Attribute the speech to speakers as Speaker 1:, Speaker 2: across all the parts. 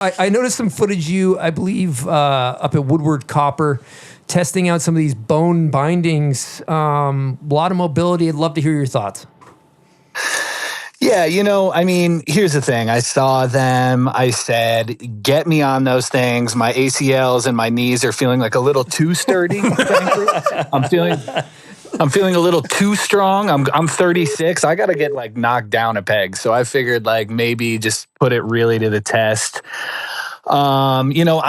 Speaker 1: I noticed some footage I believe, up at Woodward Copper, testing out some of these bone bindings. A lot of mobility. I'd love to hear your thoughts.
Speaker 2: Yeah, here's the thing. I saw them. I said, get me on those things. My ACLs and my knees are feeling like a little too sturdy, frankly. I'm feeling a little too strong. I'm 36. I got to get like knocked down a peg. So I figured like maybe just put it really to the test. I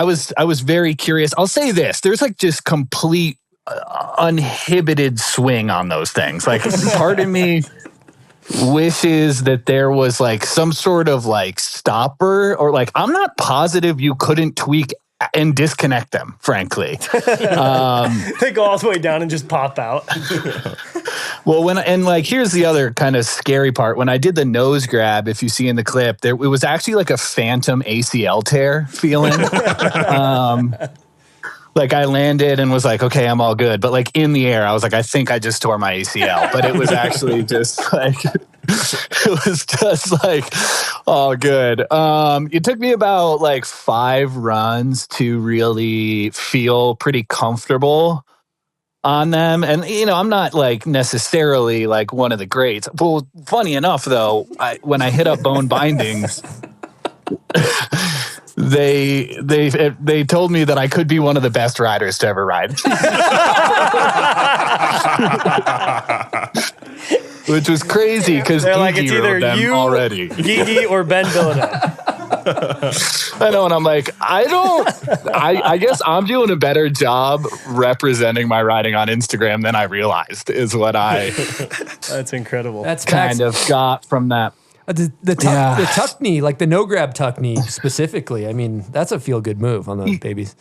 Speaker 2: was very curious. I'll say this. There's like just complete uninhibited swing on those things. Like part of me wishes that there was like some sort of like stopper, or like I'm not positive you couldn't tweak and disconnect them, frankly.
Speaker 3: They go all the way down and just pop out.
Speaker 2: Well, here's the other kind of scary part. When I did the nose grab, if you see in the clip, it was actually like a phantom ACL tear feeling. Like I landed and was like, okay, I'm all good. But like in the air, I was like, I think I just tore my ACL. But it was actually just like, all good. It took me about like 5 runs to really feel pretty comfortable on them. And, I'm not like necessarily like one of the greats. Well, funny enough though, when I hit up bone bindings, they told me that I could be one of the best riders to ever ride. Which was crazy because
Speaker 3: like, it's either you
Speaker 2: already.
Speaker 3: Gigi or Ben Villeneuve.
Speaker 2: I know, and I'm like, I guess I'm doing a better job representing my riding on Instagram than I realized is what
Speaker 3: That's incredible.
Speaker 1: That's
Speaker 2: kind of got from that.
Speaker 1: The tuck knee, like the no grab tuck knee specifically. I mean, that's a feel good move on those babies.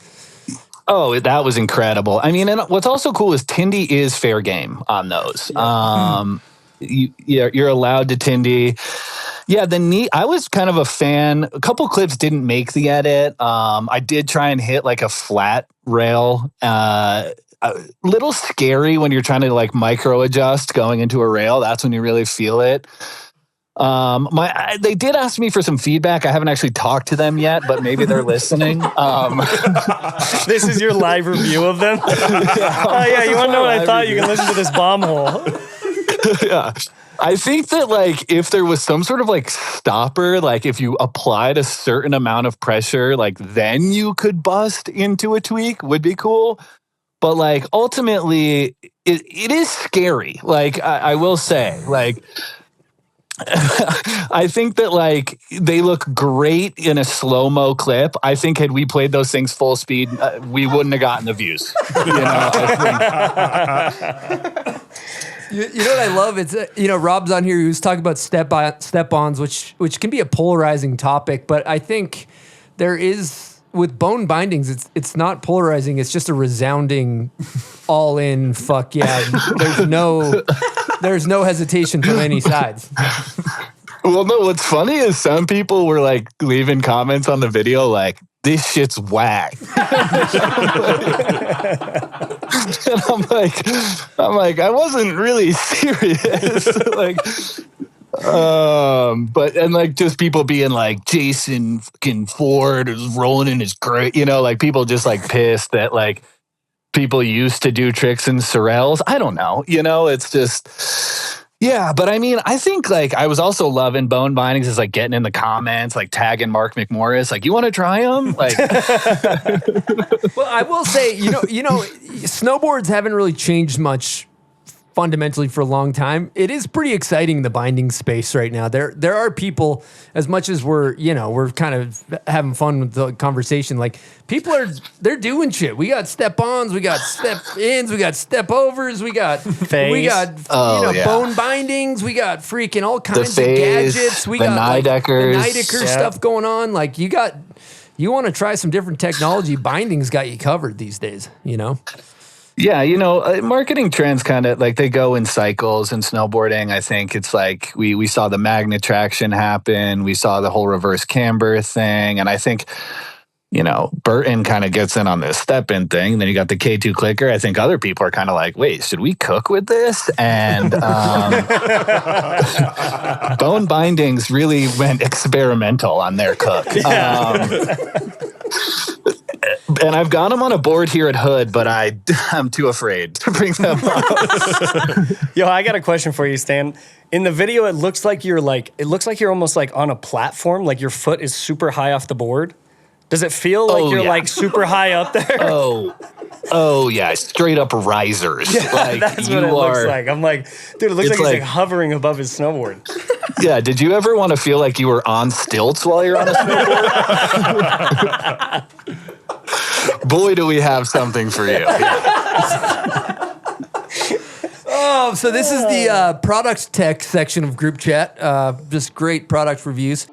Speaker 2: Oh, that was incredible. I mean, and what's also cool is Tindy is fair game on those. You're allowed to Tindy. Yeah, the knee, I was kind of a fan. A couple clips didn't make the edit. I did try and hit like a flat rail. A little scary when you're trying to like micro adjust going into a rail. That's when you really feel it. They did ask me for some feedback. I haven't actually talked to them yet, but maybe they're listening.
Speaker 3: This is your live review of them? You want to know what I thought? You can listen to this bomb hole.
Speaker 2: Yeah. I think that like if there was some sort of like stopper, like if you applied a certain amount of pressure, like then you could bust into a tweak would be cool. But like ultimately it is scary. Like I will say, like I think that like they look great in a slow-mo clip. I think had we played those things full speed, we wouldn't have gotten the views.
Speaker 1: You know what I love? It's Rob's on here who's talking about step-ons, which can be a polarizing topic, but I think there is with bone bindings, it's not polarizing. It's just a resounding all-in fuck yeah. There's no hesitation from any sides.
Speaker 2: Well, no, what's funny is some people were like leaving comments on the video like, this shit's whack. And I'm like, I wasn't really serious. But just people being like, Jason fucking Ford is rolling in his great, like people just like pissed that like people used to do tricks in Sorels. I don't know, it's just. Yeah, but I mean, I think like I was also loving bone bindings is like getting in the comments, like tagging Mark McMorris, like you want to try them? Like,
Speaker 1: well, I will say, snowboards haven't really changed much fundamentally for a long time. It is pretty exciting, the binding space right now. There are people, as much as we're kind of having fun with the conversation, like they're doing shit. We got step-ons, we got step-ins, we got step-overs, we got bone bindings, we got freaking all kinds of gadgets. We got the Nidecker stuff going on. Like you want to try some different technology, bindings got you covered these days,
Speaker 2: Yeah, marketing trends kind of like they go in cycles in snowboarding. I think it's like we saw the magnet traction happen. We saw the whole reverse camber thing. And I think Burton kind of gets in on this step-in thing. Then you got the K2 clicker. I think other people are kind of like, wait, should we cook with this? And Bone Bindings really went experimental on their cook. And I've got them on a board here at Hood, but I'm too afraid to bring them up.
Speaker 3: Yo, I got a question for you, Stan. In the video, it looks like you're almost like on a platform, like your foot is super high off the board. Does it feel like you're like super high up there?
Speaker 2: Oh yeah, straight up risers.
Speaker 3: Yeah,
Speaker 2: like,
Speaker 3: that's what it looks like. I'm like, dude, it looks like he's like hovering above his snowboard.
Speaker 2: Yeah, did you ever want to feel like you were on stilts while you're on a snowboard? Boy, do we have something for you. Yeah.
Speaker 1: Oh, so this is the product tech section of group chat. Just great product reviews.